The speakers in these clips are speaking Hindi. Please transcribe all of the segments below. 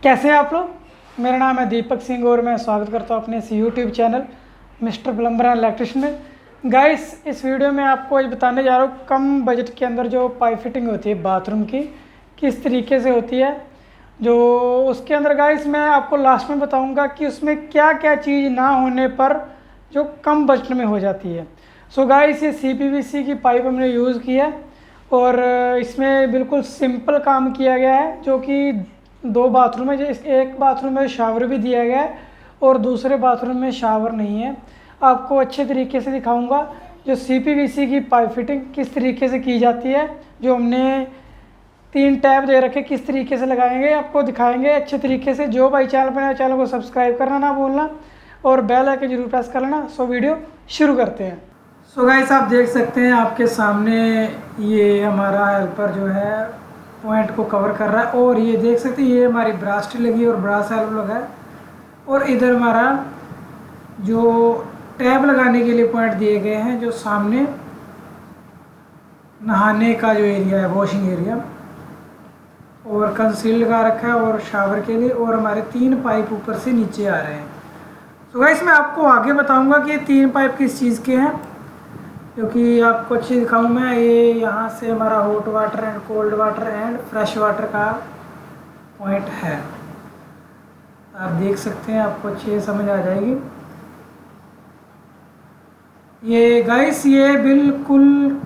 कैसे हैं आप लोग। मेरा नाम है दीपक सिंह और मैं स्वागत करता हूं अपने इस YouTube channel mister plumber and electrician में। गाइस, इस वीडियो में आपको आज बताने जा रहा हूं कम बजट के अंदर जो पाइप फिटिंग होती है बाथरूम की किस तरीके से होती है। जो उसके अंदर गाइस मैं आपको लास्ट में बताऊंगा कि उसमें क्या क्या चीज़ ना होने पर जो कम बजट में हो जाती है। सो गाइस, ये CPVC की पाइप हमने यूज़ की है और इसमें बिल्कुल सिंपल काम किया गया है। जो कि 2 बाथरूम है, एक बाथरूम में शावर भी दिया गया है और दूसरे बाथरूम में शावर नहीं है। आपको अच्छे तरीके से दिखाऊंगा जो CPVC की पाइप फिटिंग किस तरीके से की जाती है। जो हमने 3 टैब दे रखे किस तरीके से लगाएंगे आपको दिखाएंगे अच्छे तरीके से। जो भाई चैनल पर नया, चैनल को सब्सक्राइब करना ना भूलना और बेल आइकन जरूर प्रेस कर लेना। सो वीडियो शुरू करते हैं। सो गाइस, आप देख सकते हैं आपके सामने ये हमारा हेल्पर जो है पॉइंट को कवर कर रहा है और ये देख सकते हैं ये हमारी ब्रास्टी लगी और ब्रास हेल्प लगा है और इधर हमारा जो टैब लगाने के लिए पॉइंट दिए गए हैं जो सामने नहाने का जो एरिया है वॉशिंग एरिया और कंसील लगा रखा है और शावर के लिए और हमारे 3 पाइप ऊपर से नीचे आ रहे हैं। तो गाइस, मैं आपको आगे बताऊंगा कि ये 3 पाइप किस चीज़ के हैं क्योंकि आपको अच्छी दिखाऊँ मैं। ये यहाँ से हमारा hot water and cold water and fresh water का पॉइंट है। आप देख सकते हैं, आपको अच्छी समझ आ जाएगी। ये गाइस ये बिल्कुल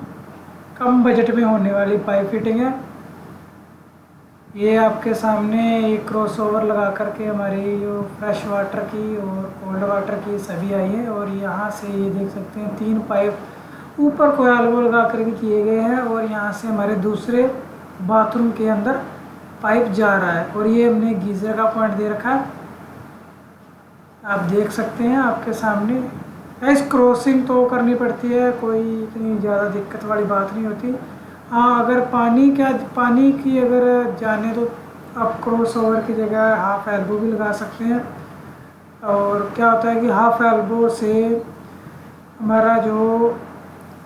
कम बजट में होने वाली पाइप फिटिंग है। ये आपके सामने एक क्रॉसओवर लगा करके हमारी जो फ्रेश वाटर की और कोल्ड वाटर की सभी आई है और यहाँ से ये देख सकते हैं 3 पाइप ऊपर कोयल लगा करके किए गए हैं और यहाँ से हमारे दूसरे बाथरूम के अंदर पाइप जा रहा है और ये हमने गीज़र का पॉइंट दे रखा है। आप देख सकते हैं आपके सामने। इस क्रॉसिंग तो करनी पड़ती है, कोई इतनी ज़्यादा दिक्कत वाली बात नहीं होती। हाँ, अगर पानी की अगर जाने तो आप क्रॉस ओवर की जगह हाफ एल्बो भी लगा सकते हैं। और क्या होता है कि हाफ एल्बो से हमारा जो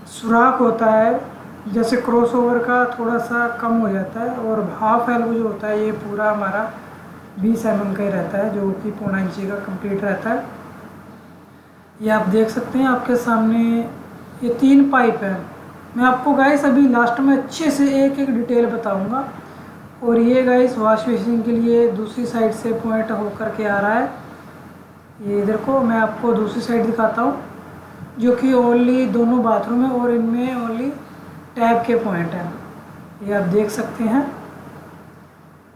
सुराख होता है जैसे क्रॉस ओवर का थोड़ा सा कम हो जाता है और हाफ एल्बो जो होता है ये पूरा हमारा 20 mm का ही रहता है जो कि 1.5 इंची का कंप्लीट रहता है। ये आप देख सकते हैं आपके सामने ये 3 पाइप है। मैं आपको गाइस अभी लास्ट में अच्छे से एक एक डिटेल बताऊंगा। और ये गाइस वॉश बेसिन के लिए दूसरी साइड से पॉइंट होकर के आ रहा है। ये इधर को मैं आपको दूसरी साइड दिखाता हूँ जो कि ओनली दोनों बाथरूम है और इनमें ओनली टैब के पॉइंट हैं। ये आप देख सकते हैं।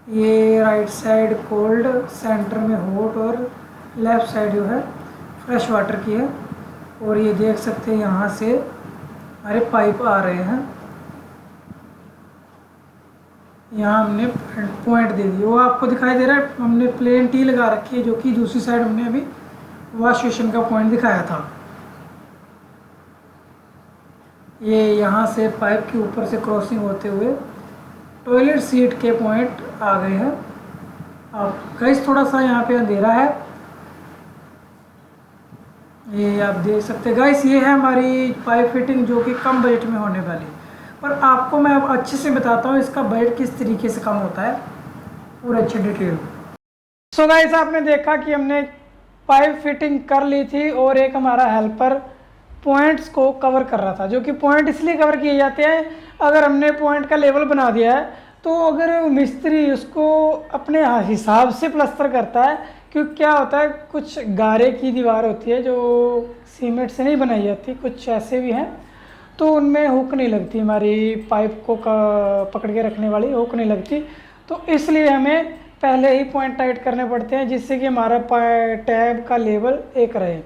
ये राइट साइड कोल्ड, सेंटर में हॉट और लेफ़्ट साइड जो है फ्रेश वाटर की है। और ये देख सकते हैं यहाँ से हमारे पाइप आ रहे हैं। यहाँ हमने पॉइंट दे दिए, वो आपको दिखाई दे रहा है। हमने प्लेन टी लगा रखी है जो कि दूसरी साइड हमने अभी वॉश बेसिन का पॉइंट दिखाया था। ये यहाँ से पाइप के ऊपर से क्रॉसिंग होते हुए टॉयलेट सीट के पॉइंट आ गए हैं। अब गाइस थोड़ा सा यहाँ पे अंधेरा है, ये आप देख सकते हैं। गाइस ये है हमारी पाइप फिटिंग जो कि कम बजट में होने वाली। पर आपको मैं अब अच्छे से बताता हूँ इसका बजट किस तरीके से कम होता है, पूरा अच्छे डिटेल। सो गाइस, आपने देखा कि हमने पाइप फिटिंग कर ली थी और एक हमारा हेल्पर पॉइंट्स को कवर कर रहा था। जो कि पॉइंट इसलिए कवर किए जाते हैं, अगर हमने पॉइंट का लेवल बना दिया है तो अगर मिस्त्री उसको अपने हिसाब से प्लस्तर करता है, क्योंकि क्या होता है कुछ गारे की दीवार होती है जो सीमेंट से नहीं बनाई जाती, कुछ ऐसे भी हैं तो उनमें हुक नहीं लगती, हमारी पाइप को पकड़ के रखने वाली हुक नहीं लगती। तो इसलिए हमें पहले ही पॉइंट टाइट करने पड़ते हैं जिससे कि हमारा टैब का लेवल एक रहे।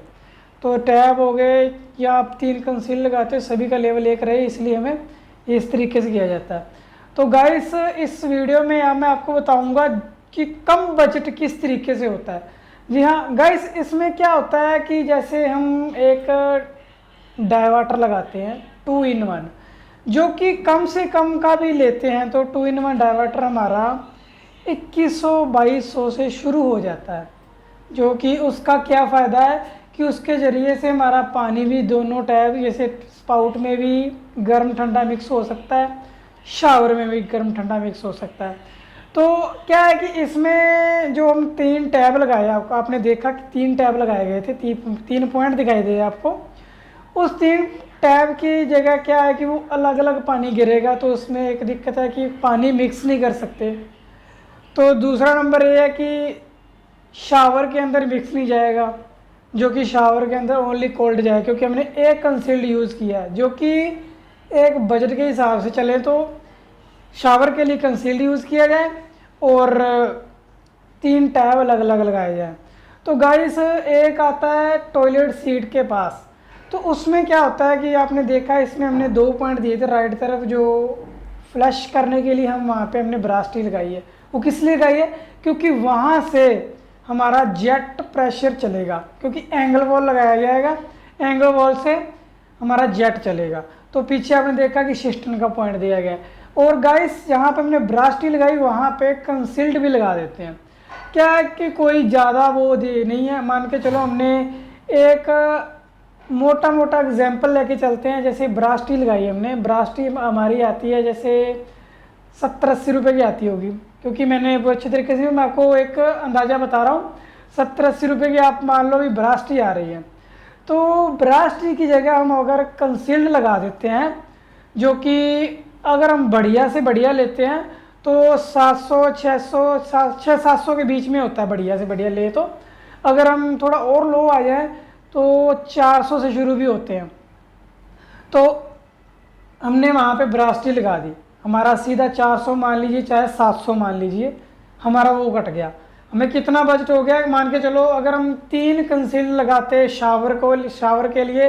तो टैब हो गए या आप 3 कंसील लगाते हो सभी का लेवल एक रहे, इसलिए हमें इस तरीके से किया जाता है। तो गाइस इस वीडियो में मैं आपको बताऊंगा कि कम बजट किस तरीके से होता है। जी हाँ गाइस, इसमें क्या होता है कि जैसे हम एक डायवाटर लगाते हैं 2 in 1 जो कि कम से कम का भी लेते हैं तो 2 in 1 डायवाटर हमारा 2100-2200 से शुरू हो जाता है। जो कि उसका क्या फ़ायदा है कि उसके ज़रिए से हमारा पानी भी दोनों टैब जैसे स्पाउट में भी गर्म ठंडा मिक्स हो सकता है, शावर में भी गर्म ठंडा मिक्स हो सकता है। तो क्या है कि इसमें जो हम 3 टैब लगाए, आपको आपने देखा कि 3 टैब लगाए गए थे, 3 पॉइंट दिखाई दे आपको। उस 3 टैब की जगह क्या है कि वो अलग अलग पानी गिरेगा, तो उसमें एक दिक्कत है कि पानी मिक्स नहीं कर सकते। तो दूसरा नंबर ये है कि शावर के अंदर मिक्स नहीं जाएगा, जो कि शावर के अंदर ओनली कोल्ड जाए, क्योंकि हमने एक कंसील्ड यूज़ किया है, जो कि एक बजट के हिसाब से चले तो शावर के लिए कंसील्ड यूज़ किया जाए और 3 टैब अलग अलग लगाए जाए। तो गाइस एक आता है टॉयलेट सीट के पास, तो उसमें क्या होता है कि आपने देखा इसमें हमने 2 पॉइंट दिए थे राइट तरफ, जो फ्लश करने के लिए हम वहाँ पे हमने ब्रास्टी लगाई है। वो किस लिए लगाई है? क्योंकि वहाँ से हमारा जेट प्रेशर चलेगा, क्योंकि एंगल वॉल लगाया जाएगा, एंगल वॉल से हमारा जेट चलेगा। तो पीछे आपने देखा कि सिस्टन का पॉइंट दिया गया है। और गाइस जहाँ पे हमने ब्रास्टी लगाई वहाँ पे कंसील्ड भी लगा देते हैं। क्या है कि कोई ज़्यादा वो नहीं है, मान के चलो हमने एक मोटा मोटा एग्जाम्पल लेके चलते हैं। जैसे ब्रास्टी लगाई हमने, ब्रास्टी हमारी आती है जैसे 70-80 रुपये की आती होगी, क्योंकि मैंने वो अच्छे तरीके से मैं आपको एक अंदाज़ा बता रहा हूँ। 70-80 रुपये की आप मान लो भी ब्रास्टी आ रही है, तो ब्रास्टी की जगह हम अगर कंसील्ड लगा देते हैं, जो कि अगर हम बढ़िया से बढ़िया लेते हैं तो 700, 600, 600-700 के बीच में होता है बढ़िया से बढ़िया ले। तो अगर हम थोड़ा और लो आ जाए तो 400 से शुरू भी होते हैं। तो हमने वहाँ पे ब्रास्टी लगा दी, हमारा सीधा 400 मान लीजिए चाहे 700 मान लीजिए, हमारा वो कट गया। हमें कितना बजट हो गया मान के चलो, अगर हम 3 कंसील लगाते शावर के लिए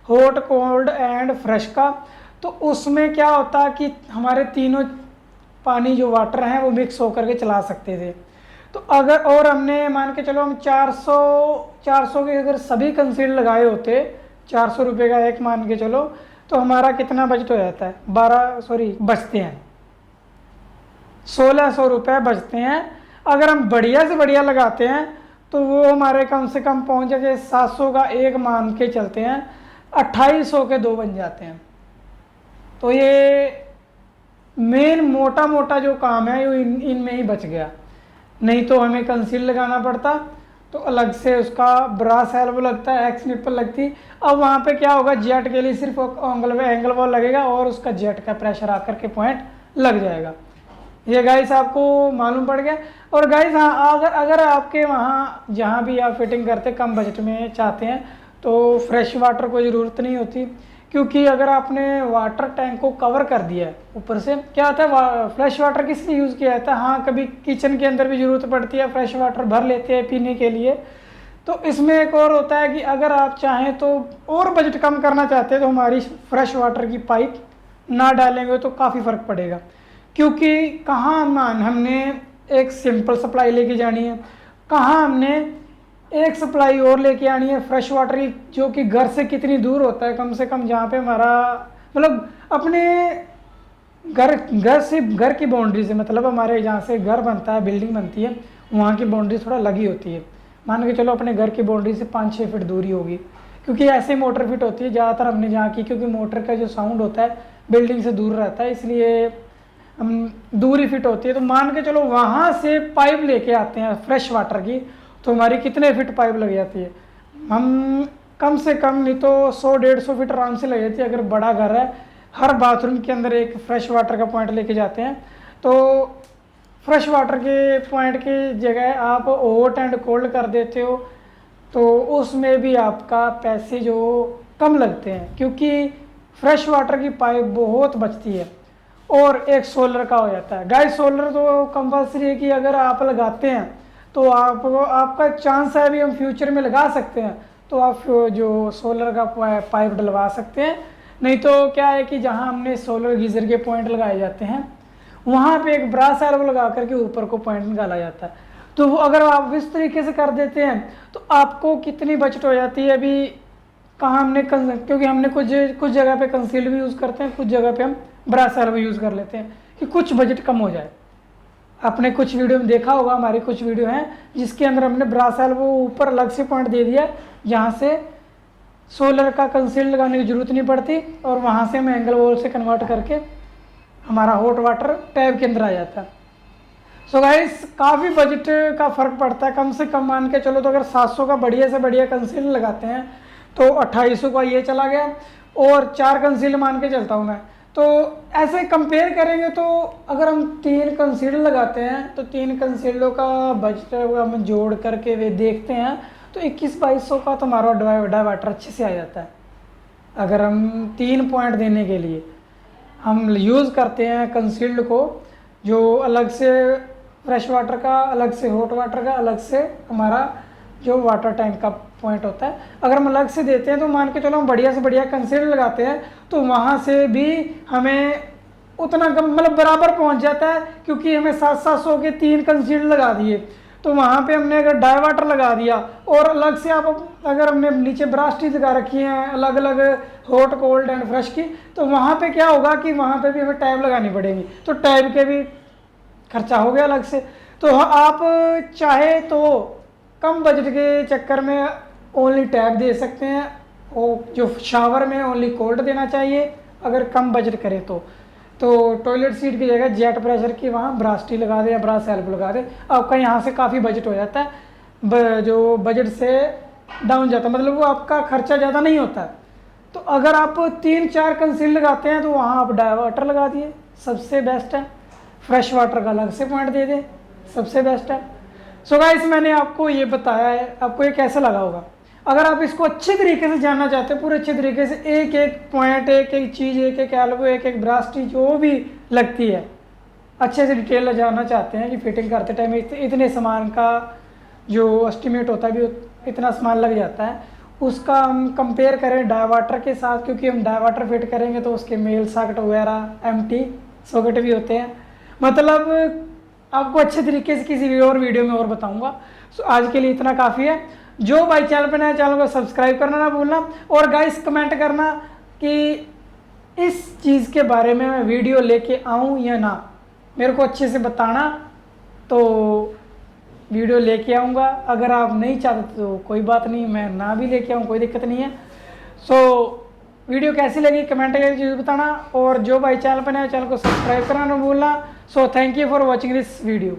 हॉट, कोल्ड एंड फ्रेश का, तो उसमें क्या होता कि हमारे तीनों पानी जो वाटर हैं वो मिक्स होकर के चला सकते थे। तो अगर और हमने मान के चलो हम 400 के अगर सभी कंसील लगाए होते, 400 रुपये का एक मान के चलो, तो हमारा कितना बजट हो जाता है? बचते हैं 1600 रुपये बचते हैं। अगर हम बढ़िया से बढ़िया लगाते हैं तो वो हमारे कम से कम पहुंच जाए 700 का एक मान के चलते हैं, 2800 के 2 बन जाते हैं। तो ये मेन मोटा मोटा जो काम है वो इनमें ही बच गया, नहीं तो हमें कंसील लगाना पड़ता, तो अलग से उसका ब्रास एल्बो लगता है, एक्स निप्पल लगती। अब वहाँ पे क्या होगा, जेट के लिए सिर्फ एंगल वॉल लगेगा और उसका जेट का प्रेशर आकर के पॉइंट लग जाएगा। ये गाइस आपको मालूम पड़ गया। और गाइस हाँ, अगर आपके वहाँ जहाँ भी आप फिटिंग करते कम बजट में चाहते हैं तो फ्रेश वाटर को ज़रूरत नहीं होती, क्योंकि अगर आपने वाटर टैंक को कवर कर दिया है ऊपर से, क्या होता है फ्रेश वाटर किस लिए यूज़ किया जाता है? हाँ, कभी किचन के अंदर भी ज़रूरत पड़ती है, फ्रेश वाटर भर लेते हैं पीने के लिए। तो इसमें एक और होता है कि अगर आप चाहें तो और बजट कम करना चाहते हैं तो हमारी फ्रेश वाटर की पाइप ना डालेंगे तो काफ़ी फ़र्क पड़ेगा, क्योंकि कहाँ हमने एक सिंपल सप्लाई लेके जानी है, कहाँ हमने एक सप्लाई और लेके आनी है फ्रेश वाटर की, जो कि घर से कितनी दूर होता है, कम से कम जहाँ पे हमारा मतलब अपने घर की बाउंड्री से, मतलब हमारे जहाँ से घर बनता है, बिल्डिंग बनती है, वहाँ की बाउंड्री थोड़ा लगी होती है। मान के चलो अपने घर की बाउंड्री से 5-6 फीट दूरी होगी, क्योंकि ऐसे मोटर फिट होती है ज़्यादातर हमने जहाँ की, क्योंकि मोटर का जो साउंड होता है बिल्डिंग से दूर रहता है, इसलिए हम दूरी फिट होती है। तो मान के चलो वहाँ से पाइप लेके आते हैं फ्रेश वाटर की, तो हमारी कितने फिट पाइप लग जाती है? हम कम से कम नहीं तो 100-150 फीट आराम से लग जाती है। अगर बड़ा घर है, हर बाथरूम के अंदर एक फ्रेश वाटर का पॉइंट लेके जाते हैं, तो फ्रेश वाटर के पॉइंट की जगह आप हॉट एंड कोल्ड कर देते हो, तो उसमें भी आपका पैसे जो कम लगते हैं, क्योंकि फ्रेश वाटर की पाइप बहुत बचती है। और एक सोलर का हो जाता है गाइस, सोलर तो कंपल्सरी है कि अगर आप लगाते हैं तो आपका चांस है, अभी हम फ्यूचर में लगा सकते हैं, तो आप जो सोलर का पाइप डलवा सकते हैं। नहीं तो क्या है कि जहां हमने सोलर गीजर के पॉइंट लगाए जाते हैं वहां पे एक ब्रास एल्बो लगा करके ऊपर को पॉइंट निकाला जाता है। तो वो अगर आप इस तरीके से कर देते हैं तो आपको कितनी बचत हो जाती है। अभी कहाँ हमने क्योंकि हमने कुछ जगह पे कंसील्ड भी यूज़ करते हैं, कुछ जगह पे हम ब्रास एल्बो यूज़ कर लेते हैं कि कुछ बजट कम हो जाए। आपने कुछ वीडियो में देखा होगा, हमारी कुछ वीडियो हैं जिसके अंदर हमने ब्रास एल्बो ऊपर अलग से पॉइंट दे दिया, जहाँ से सोलर का कंसील लगाने की ज़रूरत नहीं पड़ती, और वहाँ से हम एंगल वॉल से कन्वर्ट करके हमारा हॉट वाटर टैब के अंदर आ जाता है। सो गाइस काफ़ी बजट का फ़र्क पड़ता है। कम से कम मान के चलो तो अगर 700 का बढ़िया से बढ़िया कंसीलर लगाते हैं तो 2800 का ये चला गया, और 4 कंसीलर मान के चलता हूँ मैं। तो ऐसे कंपेयर करेंगे तो अगर हम 3 कंसीलर लगाते हैं तो 3 कंसीलरों का बजट हम जोड़ करके वे देखते हैं तो 21-2200 का तो हमारा डायवाटर अच्छे से आ जाता है। अगर हम 3 पॉइंट देने के लिए हम यूज़ करते हैं कंसील्ड को, जो अलग से फ्रेश वाटर का, अलग से हॉट वाटर का, अलग से हमारा जो वाटर टैंक का पॉइंट होता है, अगर हम अलग से देते हैं तो मान के चलो हम बढ़िया से बढ़िया कंसीलर लगाते हैं तो वहाँ से भी हमें उतना कम मतलब बराबर पहुँच जाता है, क्योंकि हमें 700-700 के 3 कंसीलर लगा दिए तो वहाँ पे हमने अगर डाई वाटर लगा दिया और अलग से आप अगर हमने नीचे ब्रास टी लगा रखी हैं अलग अलग हॉट कोल्ड एंड फ्रेश की, तो वहाँ पे क्या होगा कि वहाँ पे भी हमें टैब लगानी पड़ेगी, तो टैब के भी खर्चा हो गया अलग से। तो आप चाहे तो कम बजट के चक्कर में ओनली टैब दे सकते हैं, और जो शावर में ओनली कोल्ड देना चाहिए अगर कम बजट करें तो टॉयलेट सीट की जगह जेट प्रेशर की वहाँ ब्रास टी लगा दे या ब्रास हेल्प लगा दे, आपका यहाँ से काफ़ी बजट हो जाता है, जो बजट से डाउन जाता है, मतलब वो आपका खर्चा ज़्यादा नहीं होता है। तो अगर आप 3-4 कंसील लगाते हैं तो वहाँ आप डाई वाटर लगा दिए, सबसे बेस्ट है। फ्रेश वाटर का अलग से पॉइंट दे दे, सबसे बेस्ट है। सो गाइस मैंने आपको ये बताया है, आपको ये कैसे लगा होगा। अगर आप इसको अच्छे तरीके से जानना चाहते हैं, पूरे अच्छे तरीके से एक एक पॉइंट, एक एक चीज़, एक एक एल्बो, एक एक ब्रास टी जो भी लगती है, अच्छे से डिटेल में जानना चाहते हैं कि फिटिंग करते टाइम इतने सामान का जो एस्टिमेट होता है भी इतना सामान लग जाता है, उसका हम कंपेयर करें डाई वाटर के साथ, क्योंकि हम डाई वाटर फिट करेंगे तो उसके मेल सॉकेट वगैरह एम्प्टी सॉकेट भी होते हैं। मतलब आपको अच्छे तरीके से किसी भी और वीडियो में और बताऊंगा। सो आज के लिए इतना काफ़ी है। जो भाई चैनल पर नया, चैनल को सब्सक्राइब करना ना भूलना, और गाइस कमेंट करना कि इस चीज़ के बारे में मैं वीडियो लेके आऊँ या ना, मेरे को अच्छे से बताना, तो वीडियो लेके आऊँगा। अगर आप नहीं चाहते तो कोई बात नहीं, मैं ना भी लेके आऊँ, कोई दिक्कत नहीं है। सो वीडियो कैसी लगी कमेंट करके जरूर बताना, और जो भाई चैनल पर नया, चैनल को सब्सक्राइब करना ना भूलना। So thank you for watching this video.